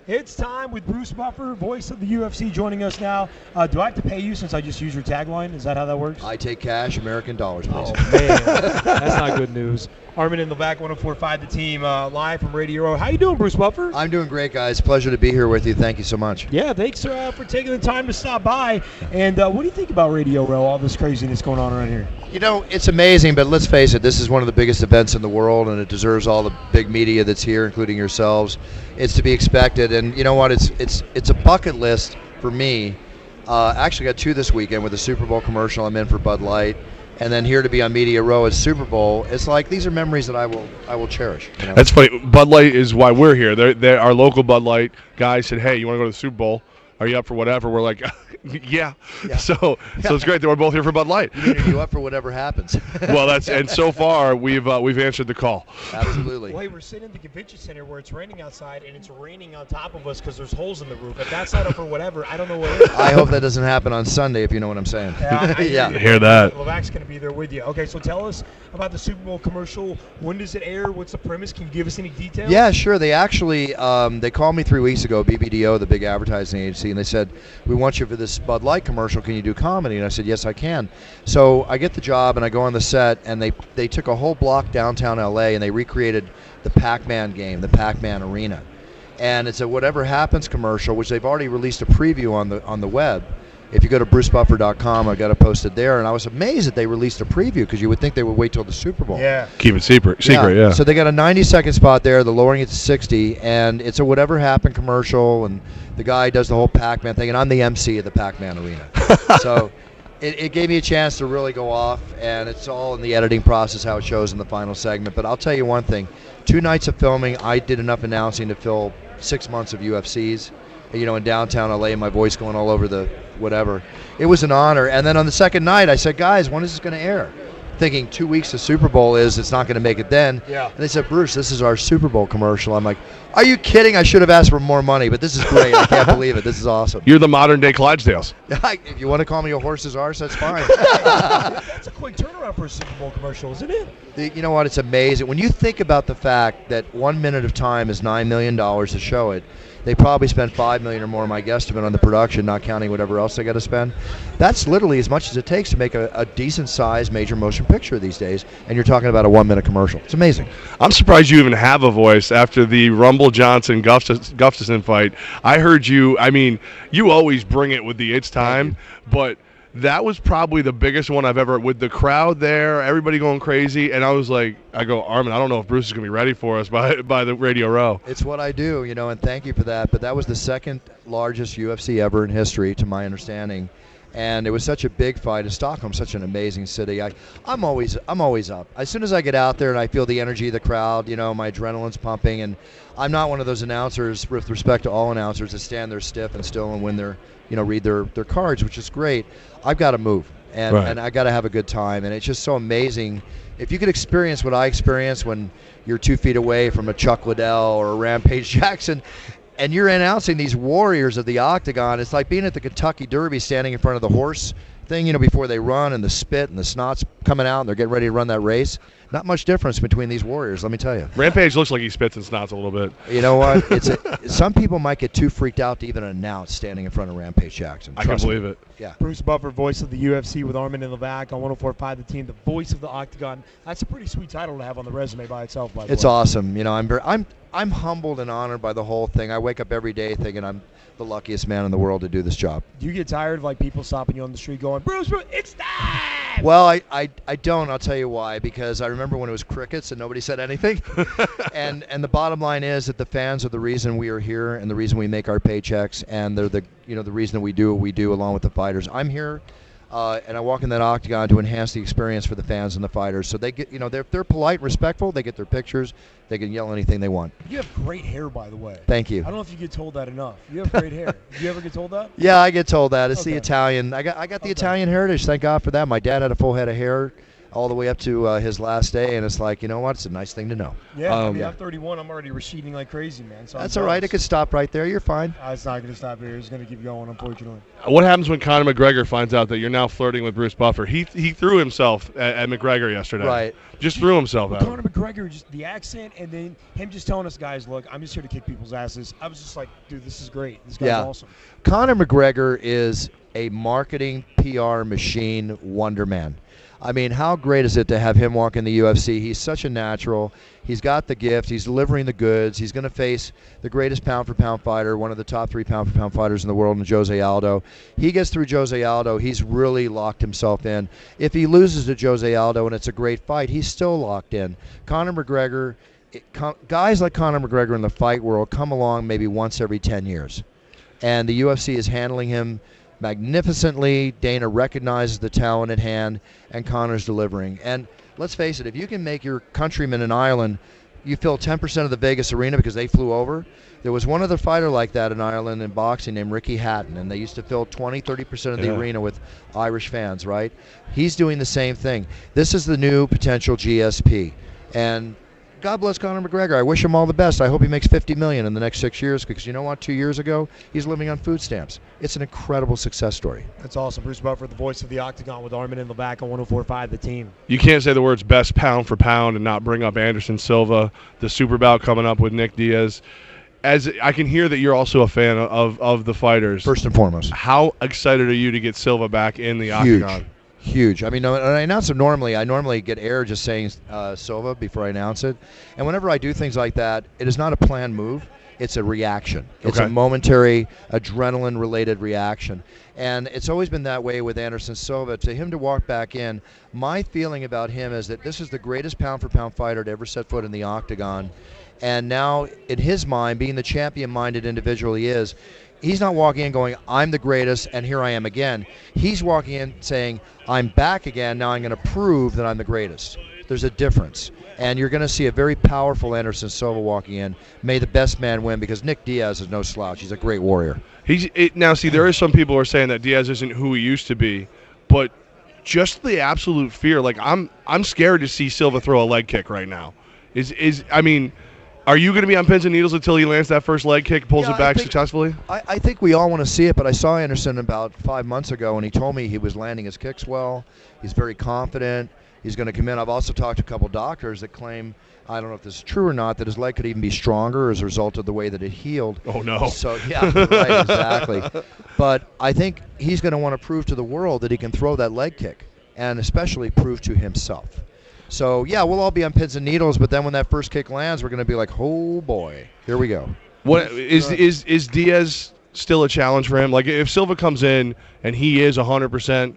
It's time with Bruce Buffer, voice of the UFC, joining us now. Do I have to pay you since I just used your tagline? Is that how that works? I take cash, American dollars, please. Oh, man. That's not good news. Armin in the back, 104.5 The Team, live from Radio Row. How you doing, Bruce Buffer? I'm doing great, guys. Pleasure to be here with you. Thank you so much. Yeah, thanks for taking the time to stop by. And what do you think about Radio Row, all this craziness going on around here? You know, it's amazing, but let's face it, this is one of the biggest events in the world, and it deserves all the big media that's here, including yourselves. It's to be expected, and you know what? It's a bucket list for me. Actually, got two this weekend with a Super Bowl commercial I'm in for Bud Light, and then here to be on Media Row at Super Bowl. It's like these are memories that I will cherish. You know? That's funny. Bud Light is why we're here. They're our local Bud Light guy said, "Hey, you want to go to the Super Bowl? Are you up for whatever?" We're like, yeah. So it's great that we're both here for Bud Light. You mean, are you up for whatever happens? Well, and so far we've answered the call. Absolutely. Wait, we're sitting in the convention center where it's raining outside and it's raining on top of us because there's holes in the roof. If that's not up for whatever, I don't know what it is. I hope that doesn't happen on Sunday, if you know what I'm saying. Yeah. I hear that. Levac's going to be there with you. Okay, so tell us about the Super Bowl commercial. When does it air? What's the premise? Can you give us any details? Yeah, sure. They actually they called me 3 weeks ago, BBDO, the big advertising agency, and they said, "We want you for this Bud Light commercial. Can you do comedy?" And I said, "Yes, I can." So I get the job, and I go on the set, and they took a whole block downtown LA, and they recreated the Pac-Man game, the Pac-Man arena. And it's a Whatever Happens commercial, which they've already released a preview on the web. If you go to brucebuffer.com, I got it posted there, and I was amazed that they released a preview because you would think they would wait till the Super Bowl. Yeah. Keep it secret. Yeah. So they got a 90-second spot there. They're lowering it to 60, and it's a Whatever Happened commercial, and the guy does the whole Pac-Man thing, and I'm the MC of the Pac-Man arena. So it gave me a chance to really go off, and it's all in the editing process, how it shows in the final segment. But I'll tell you one thing. 2 nights of filming, I did enough announcing to fill 6 months of UFCs. You know, in downtown LA, my voice going all over the whatever. It was an honor. And then on the second night, I said, "Guys, when is this going to air?" Thinking 2 weeks to Super Bowl it's not going to make it then. Yeah. And they said, "Bruce, this is our Super Bowl commercial." I'm like, "Are you kidding? I should have asked for more money, but this is great. I can't believe it. This is awesome." You're the modern day Clydesdales. If you want to call me a horse's arse, that's fine. That's a quick turnaround for a Super Bowl commercial, isn't it? You know what? It's amazing. When you think about the fact that 1 minute of time is $9 million to show it, they probably spent $5 million or more, my guesstimate, on the production, not counting whatever else they got to spend. That's literally as much as it takes to make a decent-sized major motion picture these days, and you're talking about a 1 minute commercial. It's amazing. I'm surprised you even have a voice after the Rumble Johnson Gustafson fight. I heard you. I mean, you always bring it with the "it's time," but that was probably the biggest one I've ever, with the crowd there, everybody going crazy, and I go, "Armin, I don't know if Bruce is going to be ready for us by the Radio Row." It's what I do, you know, and thank you for that. But that was the second largest UFC ever in history, to my understanding. And it was such a big fight. And Stockholm's such an amazing city. I'm always up. As soon as I get out there and I feel the energy of the crowd, you know, my adrenaline's pumping. And I'm not one of those announcers, with respect to all announcers, that stand there stiff and still and read their cards, which is great. I've got to move, and I got to have a good time. And it's just so amazing. If you could experience what I experienced when you're 2 feet away from a Chuck Liddell or a Rampage Jackson, and you're announcing these warriors of the octagon, it's like being at the Kentucky Derby, standing in front of the horse thing, you know, before they run, and the spit and the snot's coming out, and they're getting ready to run that race. Not much difference between these warriors, let me tell you. Rampage looks like he spits and snots a little bit. You know what? Some people might get too freaked out to even announce standing in front of Rampage Jackson. I can believe it. Yeah. Bruce Buffer, voice of the UFC with Armin in the back on 104.5 The Team, the voice of the octagon. That's a pretty sweet title to have on the resume by itself, by the way. It's awesome. You know, I'm humbled and honored by the whole thing. I wake up every day thinking I'm the luckiest man in the world to do this job. Do you get tired of people stopping you on the street going, Bruce, it's time? Well, I don't. I'll tell you why. Because I remember when it was crickets and nobody said anything. and the bottom line is that the fans are the reason we are here and the reason we make our paychecks, and they're the reason that we do what we do along with the fighters. I'm here. And I walk in that octagon to enhance the experience for the fans and the fighters. So they get, they're polite and respectful. They get their pictures. They can yell anything they want. You have great hair, by the way. Thank you. I don't know if you get told that enough. You have great hair. Do you ever get told that? Yeah, I get told that. It's the Okay. Italian. I got the Italian heritage. Thank God for that. My dad had a full head of hair. all the way up to his last day, and it's like, you know what? It's a nice thing to know. Yeah, I mean, I'm 31. I'm already receding like crazy, man. So That's all right. It could stop right there. You're fine. It's not going to stop here. It's going to keep going, unfortunately. What happens when Conor McGregor finds out that you're now flirting with Bruce Buffer? He threw himself at McGregor yesterday. Right. Just threw himself out. Conor McGregor, just the accent, and then him just telling us, guys, look, I'm just here to kick people's asses. I was just like, dude, this is great. This guy's awesome. Conor McGregor is a marketing PR machine wonder man. I mean, how great is it to have him walk in the UFC? He's such a natural. He's got the gift. He's delivering the goods. He's going to face the greatest pound-for-pound fighter, one of the top 3 pound-for-pound fighters in the world, in Jose Aldo. He gets through Jose Aldo. He's really locked himself in. If he loses to Jose Aldo and it's a great fight, he's still locked in. Conor McGregor, guys like Conor McGregor in the fight world come along maybe once every 10 years. And the UFC is handling him magnificently. Dana recognizes the talent at hand, and Conor's delivering. And let's face it, if you can make your countrymen in Ireland, you fill 10% of the Vegas arena because they flew over. There was one other fighter like that in Ireland in boxing named Ricky Hatton, and they used to fill 20-30% of the arena with Irish fans, right? He's doing the same thing. This is the new potential GSP. And God bless Conor McGregor. I wish him all the best. I hope he makes $50 million in the next 6 years, because you know what? 2 years ago, he's living on food stamps. It's an incredible success story. That's awesome. Bruce Buffer, the voice of the Octagon, with Armin in the back on 104.5 The Team. You can't say the words best pound for pound and not bring up Anderson Silva, the super bout coming up with Nick Diaz. As I can hear that you're also a fan of the fighters. First and foremost. How excited are you to get Silva back in the Octagon? Huge. I mean, when I announce it normally, I normally get air just saying Silva before I announce it. And whenever I do things like that, it is not a planned move. It's a reaction. It's a momentary, adrenaline-related reaction. And it's always been that way with Anderson Silva. To him to walk back in, my feeling about him is that this is the greatest pound-for-pound fighter to ever set foot in the Octagon. And now, in his mind, being the champion-minded individual he is, he's not walking in going, I'm the greatest, and here I am again. He's walking in saying, I'm back again, now I'm going to prove that I'm the greatest. There's a difference. And you're going to see a very powerful Anderson Silva walking in. May the best man win, because Nick Diaz is no slouch. He's a great warrior. Now, see, there is some people who are saying that Diaz isn't who he used to be, but just the absolute fear. Like, I'm scared to see Silva throw a leg kick right now. Are you going to be on pins and needles until he lands that first leg kick, pulls it back successfully? I think we all want to see it, but I saw Anderson about 5 months ago, and he told me he was landing his kicks well. He's very confident. He's going to come in. I've also talked to a couple doctors that claim, I don't know if this is true or not, that his leg could even be stronger as a result of the way that it healed. Oh, no. So, yeah, right, exactly. But I think he's going to want to prove to the world that he can throw that leg kick, and especially prove to himself. So, yeah, we'll all be on pins and needles, but then when that first kick lands, we're going to be like, oh, boy, here we go. What is Diaz still a challenge for him? Like, if Silva comes in and he is 100%,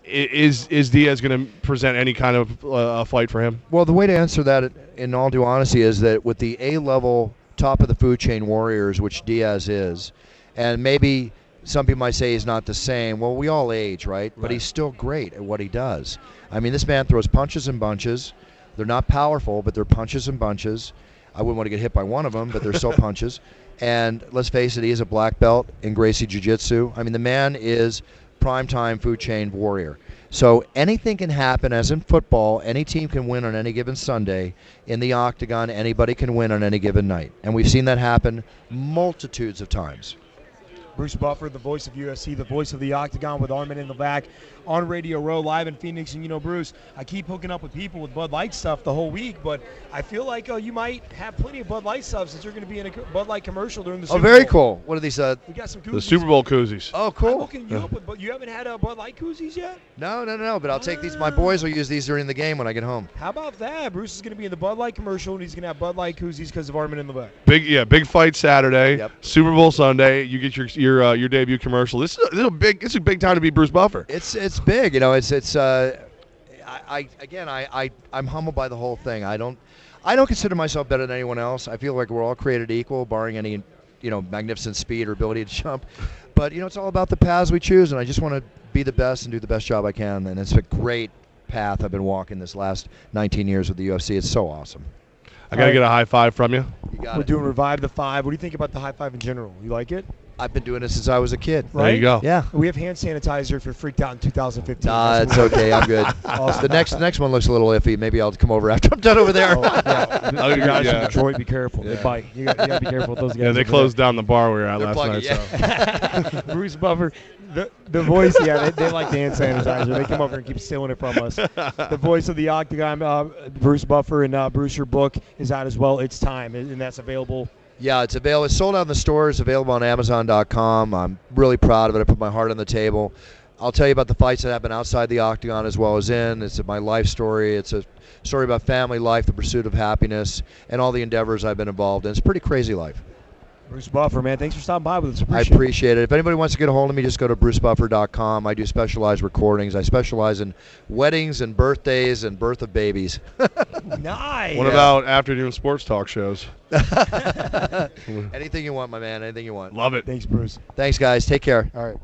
is Diaz going to present any kind of fight for him? Well, the way to answer that, in all due honesty, is that with the A-level top of the food chain warriors, which Diaz is, and maybe some people might say he's not the same. Well, we all age, right? But he's still great at what he does. I mean, this man throws punches in bunches. They're not powerful, but they're punches in bunches. I wouldn't want to get hit by one of them, but they're still punches. And let's face it, he is a black belt in Gracie Jiu-Jitsu. I mean, the man is primetime food chain warrior. So anything can happen, as in football. Any team can win on any given Sunday. In the Octagon, anybody can win on any given night. And we've seen that happen multitudes of times. Bruce Buffer, the voice of UFC, the voice of the Octagon, with Armin in the back on Radio Row, live in Phoenix. And, you know, Bruce, I keep hooking up with people with Bud Light stuff the whole week, but I feel like you might have plenty of Bud Light stuff since you're going to be in a Bud Light commercial during the Super Bowl. Oh, very cool. What are these? We got some koozies. The Super Bowl koozies. Oh, cool. I'm hooking you up with, but you haven't had Bud Light koozies yet? No, but I'll take these. My boys will use these during the game when I get home. How about that? Bruce is going to be in the Bud Light commercial, and he's going to have Bud Light koozies because of Armin in the back. Big fight Saturday. Yep. Super Bowl Sunday. You get your debut commercial. This is a big time to be Bruce Buffer. It's big, you know. I'm humbled by the whole thing. I don't consider myself better than anyone else. I feel like we're all created equal, barring any, magnificent speed or ability to jump. But it's all about the paths we choose, and I just want to be the best and do the best job I can. And it's a great path I've been walking this last 19 years with the UFC. It's so awesome. I got to get a high five from you. We're doing Revive the 5. What do you think about the high five in general? You like it? I've been doing this since I was a kid. Right? There you go. Yeah. We have hand sanitizer if you're freaked out in 2015. Nah, That's it's what we- okay. I'm good. Awesome. The next one looks a little iffy. Maybe I'll come over after I'm done over there. Oh, yeah. Oh, The guys yeah. from Detroit, be careful. They Yeah. bite. You got to be careful with those guys. Yeah, they over closed down the bar we were at They're last plugging, night. So. Bruce Buffer, the voice, yeah, they like the hand sanitizer. They come over and keep stealing it from us. The voice of the Octagon, Bruce Buffer, and Bruce, your book is out as well. It's time, and that's available. Yeah, it's available. It's sold out in the stores, available on Amazon.com. I'm really proud of it. I put my heart on the table. I'll tell you about the fights that happen outside the octagon as well as in. It's my life story. It's a story about family life, the pursuit of happiness, and all the endeavors I've been involved in. It's a pretty crazy life. Bruce Buffer, man, thanks for stopping by with us. I appreciate it. If anybody wants to get a hold of me, just go to brucebuffer.com. I do specialized recordings. I specialize in weddings and birthdays and birth of babies. Nice. What about afternoon sports talk shows? Anything you want, my man. Anything you want. Love it. Thanks, Bruce. Thanks, guys. Take care. All right.